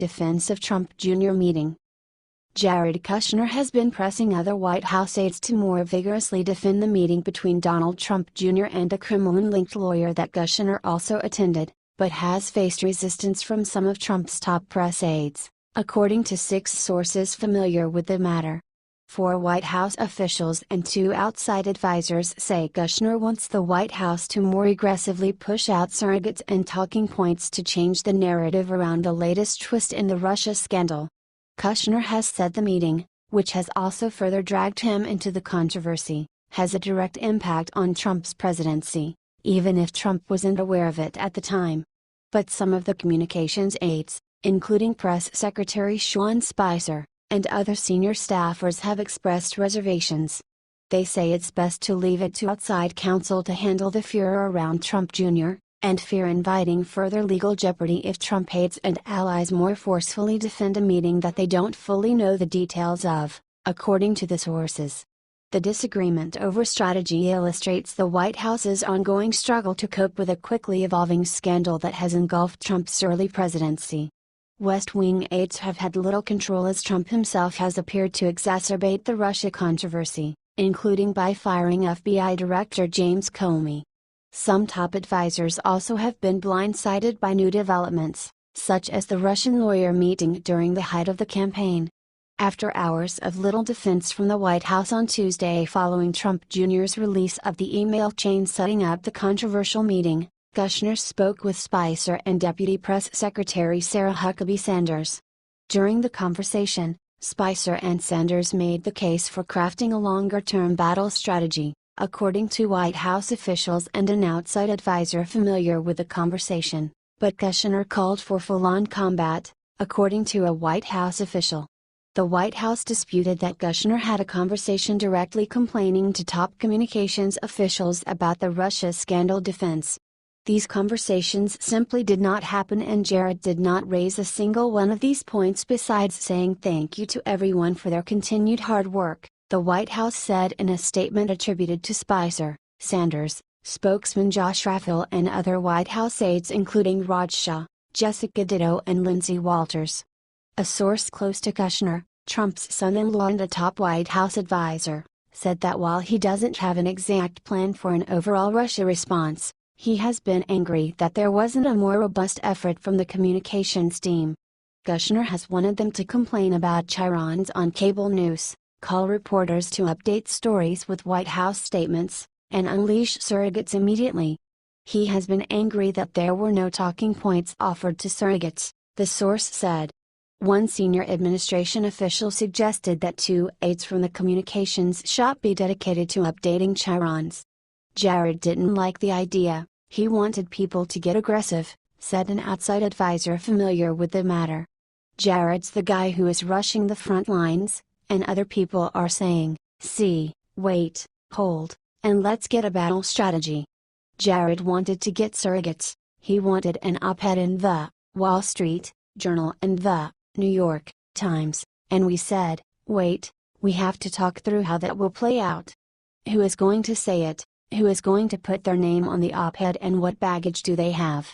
Defense of Trump Jr. meeting. Jared Kushner has been pressing other White House aides to more vigorously defend the meeting between Donald Trump Jr. and a Kremlin-linked lawyer that Kushner also attended, but has faced resistance from some of Trump's top press aides, according to 6 sources familiar with the matter. 4 White House officials and 2 outside advisors say Kushner wants the White House to more aggressively push out surrogates and talking points to change the narrative around the latest twist in the Russia scandal. Kushner has said the meeting, which has also further dragged him into the controversy, has a direct impact on Trump's presidency, even if Trump wasn't aware of it at the time. But some of the communications aides, including Press Secretary Sean Spicer, and other senior staffers have expressed reservations. They say it's best to leave it to outside counsel to handle the furor around Trump Jr., and fear inviting further legal jeopardy if Trump aides and allies more forcefully defend a meeting that they don't fully know the details of, according to the sources. The disagreement over strategy illustrates the White House's ongoing struggle to cope with a quickly evolving scandal that has engulfed Trump's early presidency. West Wing aides have had little control as Trump himself has appeared to exacerbate the Russia controversy, including by firing FBI Director James Comey. Some top advisors also have been blindsided by new developments, such as the Russian lawyer meeting during the height of the campaign. After hours of little defense from the White House on Tuesday following Trump Jr.'s release of the email chain setting up the controversial meeting, Kushner spoke with Spicer and Deputy Press Secretary Sarah Huckabee Sanders. During the conversation, Spicer and Sanders made the case for crafting a longer-term battle strategy, according to White House officials and an outside advisor familiar with the conversation, but Kushner called for full-on combat, according to a White House official. The White House disputed that Kushner had a conversation directly complaining to top communications officials about the Russia scandal defense. These conversations simply did not happen and Jared did not raise a single one of these points besides saying thank you to everyone for their continued hard work, the White House said in a statement attributed to Spicer, Sanders, spokesman Josh Raphael and other White House aides including Raj Shah, Jessica Ditto and Lindsay Walters. A source close to Kushner, Trump's son-in-law and a top White House advisor, said that while he doesn't have an exact plan for an overall Russia response, he has been angry that there wasn't a more robust effort from the communications team. Kushner has wanted them to complain about chyrons on cable news, call reporters to update stories with White House statements, and unleash surrogates immediately. He has been angry that there were no talking points offered to surrogates, the source said. One senior administration official suggested that 2 aides from the communications shop be dedicated to updating chyrons. Jared didn't like the idea. He wanted people to get aggressive, said an outside advisor familiar with the matter. Jared's the guy who is rushing the front lines, and other people are saying, see, wait, hold, and let's get a battle strategy. Jared wanted to get surrogates. He wanted an op-ed in the Wall Street Journal and the New York Times, and we said, wait, we have to talk through how that will play out. Who is going to say it? Who is going to put their name on the op-ed and what baggage do they have?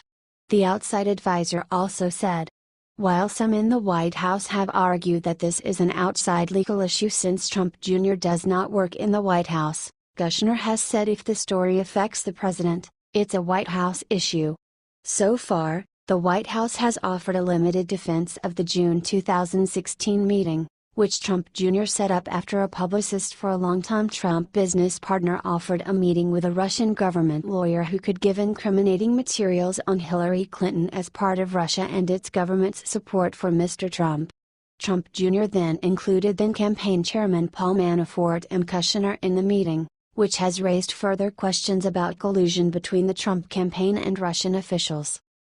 The outside advisor also said. While some in the White House have argued that this is an outside legal issue since Trump Jr. does not work in the White House, Kushner has said if the story affects the president, it's a White House issue. So far, the White House has offered a limited defense of the June 2016 meeting, which Trump Jr. set up after a publicist for a longtime Trump business partner offered a meeting with a Russian government lawyer who could give incriminating materials on Hillary Clinton as part of Russia and its government's support for Mr. Trump. Trump Jr. then included then-campaign chairman Paul Manafort and Kushner in the meeting, which has raised further questions about collusion between the Trump campaign and Russian officials.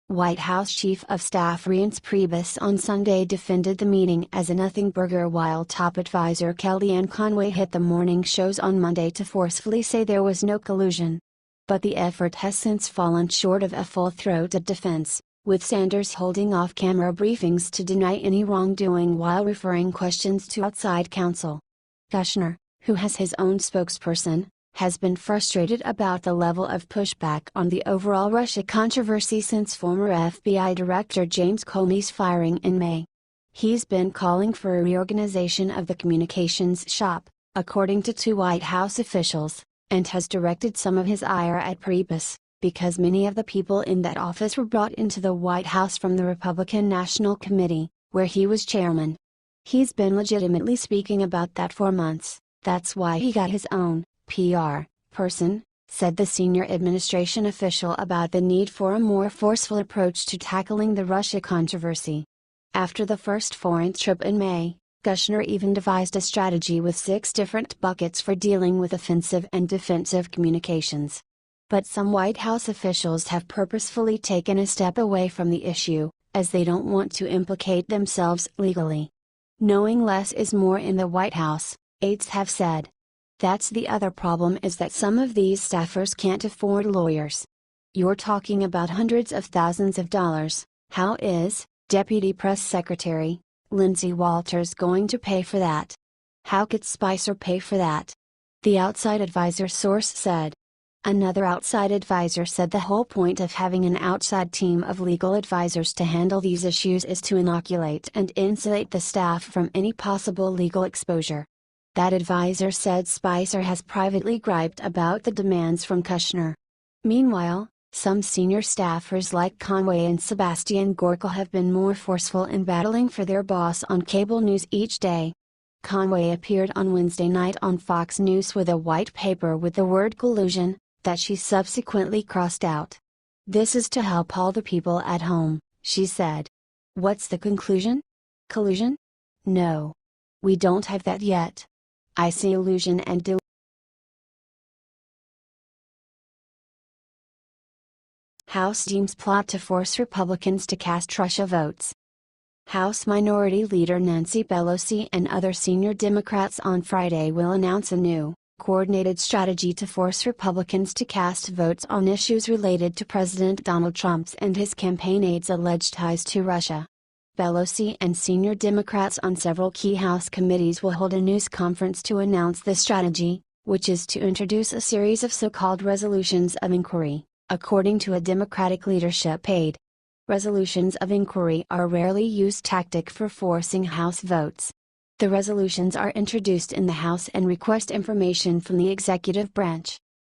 White House Chief of Staff Reince Priebus on Sunday defended the meeting as a nothing burger while top advisor Kellyanne Conway hit the morning shows on Monday to forcefully say there was no collusion. But the effort has since fallen short of a full-throated defense, with Sanders holding off-camera briefings to deny any wrongdoing while referring questions to outside counsel. Kushner, who has his own spokesperson, has been frustrated about the level of pushback on the overall Russia controversy since former FBI Director James Comey's firing in May. He's been calling for a reorganization of the communications shop, according to two White House officials, and has directed some of his ire at Priebus, because many of the people in that office were brought into the White House from the Republican National Committee, where he was chairman. He's been legitimately speaking about that for months. That's why he got his own PR person, said the senior administration official about the need for a more forceful approach to tackling the Russia controversy. After the first foreign trip in May, Kushner even devised a strategy with 6 different buckets for dealing with offensive and defensive communications. But some White House officials have purposefully taken a step away from the issue, as they don't want to implicate themselves legally. Knowing less is more in the White House, aides have said. That's the other problem, is that some of these staffers can't afford lawyers. You're talking about hundreds of thousands of dollars. How is Deputy Press Secretary Lindsay Walters going to pay for that? How could Spicer pay for that? The outside advisor source said. Another outside advisor said the whole point of having an outside team of legal advisors to handle these issues is to inoculate and insulate the staff from any possible legal exposure. That advisor said Spicer has privately griped about the demands from Kushner. Meanwhile, some senior staffers like Conway and Sebastian Gorka have been more forceful in battling for their boss on cable news each day. Conway appeared on Wednesday night on Fox News with a white paper with the word collusion, that she subsequently crossed out. This is to help all the people at home, she said. What's the conclusion? Collusion? No. We don't have that yet. I see illusion and delusion. House deems plot to force Republicans to cast Russia votes. House Minority Leader Nancy Pelosi and other senior Democrats on Friday will announce a new, coordinated strategy to force Republicans to cast votes on issues related to President Donald Trump's and his campaign aides' alleged ties to Russia. Pelosi and senior Democrats on several key House committees will hold a news conference to announce the strategy, which is to introduce a series of so-called resolutions of inquiry, according to a Democratic leadership aide. Resolutions of inquiry are a rarely used tactic for forcing House votes. The resolutions are introduced in the House and request information from the executive branch.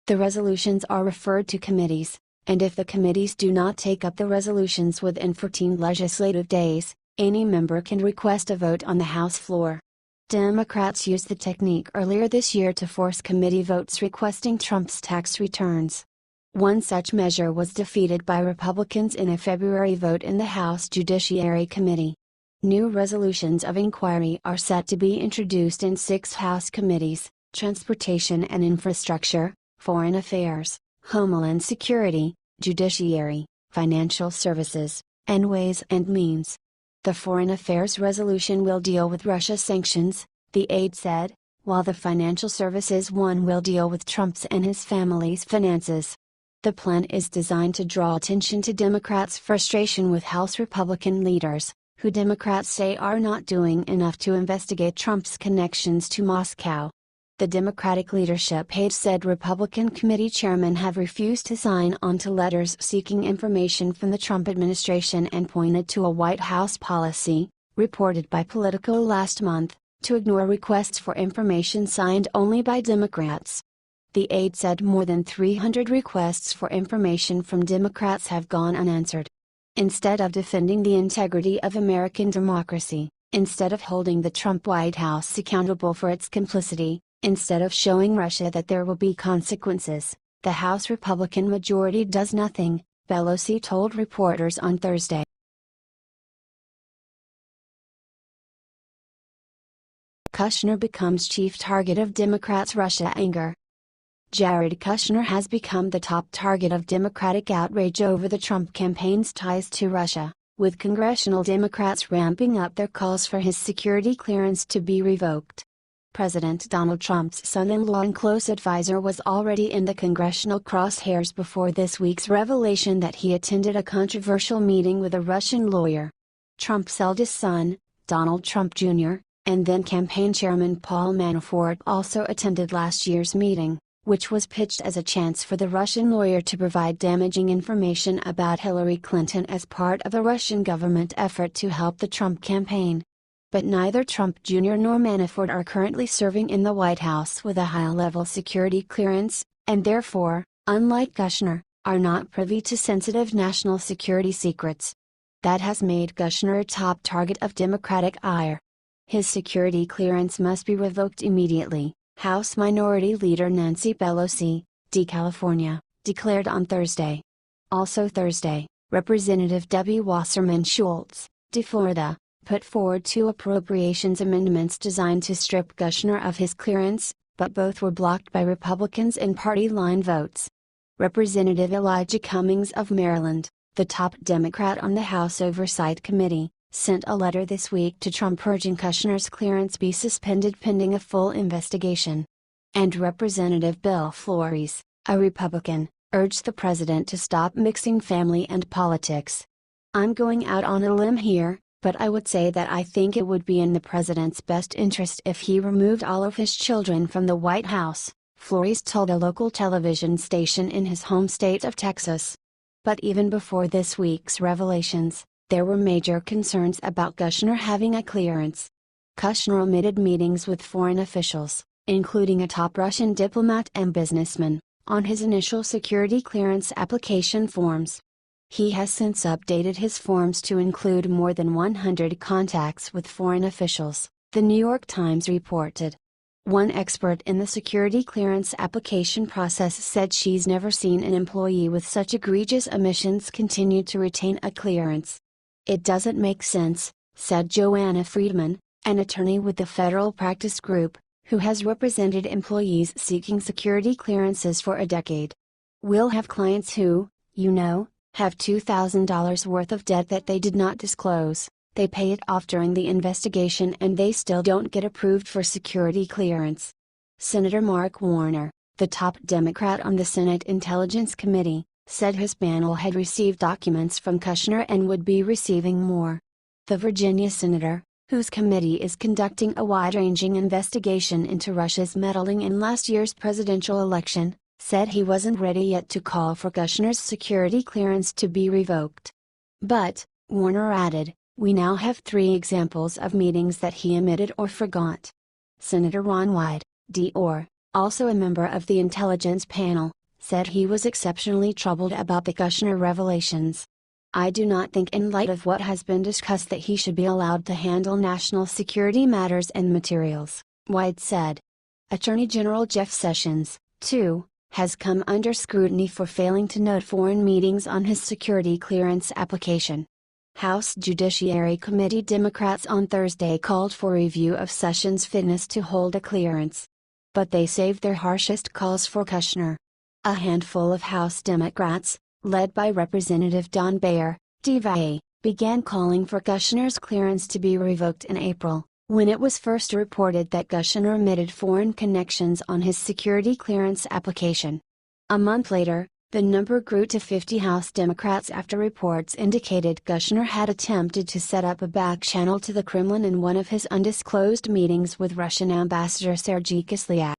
The resolutions are referred to committees, and if the committees do not take up the resolutions within 14 legislative days, any member can request a vote on the House floor. Democrats used the technique earlier this year to force committee votes requesting Trump's tax returns. One such measure was defeated by Republicans in a February vote in the House Judiciary Committee. New resolutions of inquiry are set to be introduced in 6 House committees: Transportation and Infrastructure, Foreign Affairs, Homeland Security, Judiciary, Financial Services, and Ways and Means. The Foreign Affairs resolution will deal with Russia sanctions, the aide said, while the Financial Services one will deal with Trump's and his family's finances. The plan is designed to draw attention to Democrats' frustration with House Republican leaders, who Democrats say are not doing enough to investigate Trump's connections to Moscow. The Democratic leadership aide said Republican committee chairmen have refused to sign on to letters seeking information from the Trump administration and pointed to a White House policy, reported by Politico last month, to ignore requests for information signed only by Democrats. The aide said more than 300 requests for information from Democrats have gone unanswered. Instead of defending the integrity of American democracy, instead of holding the Trump White House accountable for its complicity, instead of showing Russia that there will be consequences, the House Republican majority does nothing, Pelosi told reporters on Thursday. Kushner becomes chief target of Democrats' Russia anger. Jared Kushner has become the top target of Democratic outrage over the Trump campaign's ties to Russia, with congressional Democrats ramping up their calls for his security clearance to be revoked. President Donald Trump's son-in-law and close advisor was already in the congressional crosshairs before this week's revelation that he attended a controversial meeting with a Russian lawyer. Trump's eldest son, Donald Trump Jr., and then campaign chairman Paul Manafort also attended last year's meeting, which was pitched as a chance for the Russian lawyer to provide damaging information about Hillary Clinton as part of a Russian government effort to help the Trump campaign. But neither Trump Jr. nor Manafort are currently serving in the White House with a high-level security clearance, and therefore, unlike Kushner, are not privy to sensitive national security secrets. That has made Kushner a top target of Democratic ire. His security clearance must be revoked immediately, House Minority Leader Nancy Pelosi, D. California, declared on Thursday. Also Thursday, Representative Debbie Wasserman Schultz, D. Florida, put forward two appropriations amendments designed to strip Kushner of his clearance, but both were blocked by Republicans in party-line votes. Representative Elijah Cummings of Maryland, the top Democrat on the House Oversight Committee, sent a letter this week to Trump urging Kushner's clearance be suspended pending a full investigation. And Representative Bill Flores, a Republican, urged the president to stop mixing family and politics. "I'm going out on a limb here, but I would say that I think it would be in the president's best interest if he removed all of his children from the White House," Flores told a local television station in his home state of Texas. But even before this week's revelations, there were major concerns about Kushner having a clearance. Kushner omitted meetings with foreign officials, including a top Russian diplomat and businessman, on his initial security clearance application forms. He has since updated his forms to include more than 100 contacts with foreign officials, The New York Times reported. One expert in the security clearance application process said she's never seen an employee with such egregious omissions continue to retain a clearance. "It doesn't make sense," said Joanna Friedman, an attorney with the Federal Practice Group, who has represented employees seeking security clearances for a decade. "We'll have clients who, have $2,000 worth of debt that they did not disclose, they pay it off during the investigation and they still don't get approved for security clearance." Senator Mark Warner, the top Democrat on the Senate Intelligence Committee, said his panel had received documents from Kushner and would be receiving more. The Virginia senator, whose committee is conducting a wide-ranging investigation into Russia's meddling in last year's presidential election, said he wasn't ready yet to call for Kushner's security clearance to be revoked. But, Warner added, "We now have 3 examples of meetings that he omitted or forgot." Senator Ron Wyden, D.R., also a member of the intelligence panel, said he was exceptionally troubled about the Kushner revelations. "I do not think in light of what has been discussed that he should be allowed to handle national security matters and materials," Wyden said. Attorney General Jeff Sessions, too, has come under scrutiny for failing to note foreign meetings on his security clearance application. House Judiciary Committee Democrats on Thursday called for review of Sessions' fitness to hold a clearance. But they saved their harshest calls for Kushner. A handful of House Democrats, led by Representative Don Beyer, DVA, began calling for Kushner's clearance to be revoked in April, when it was first reported that Kushner omitted foreign connections on his security clearance application. A month later, the number grew to 50 House Democrats after reports indicated Kushner had attempted to set up a back channel to the Kremlin in one of his undisclosed meetings with Russian Ambassador Sergei Kislyak.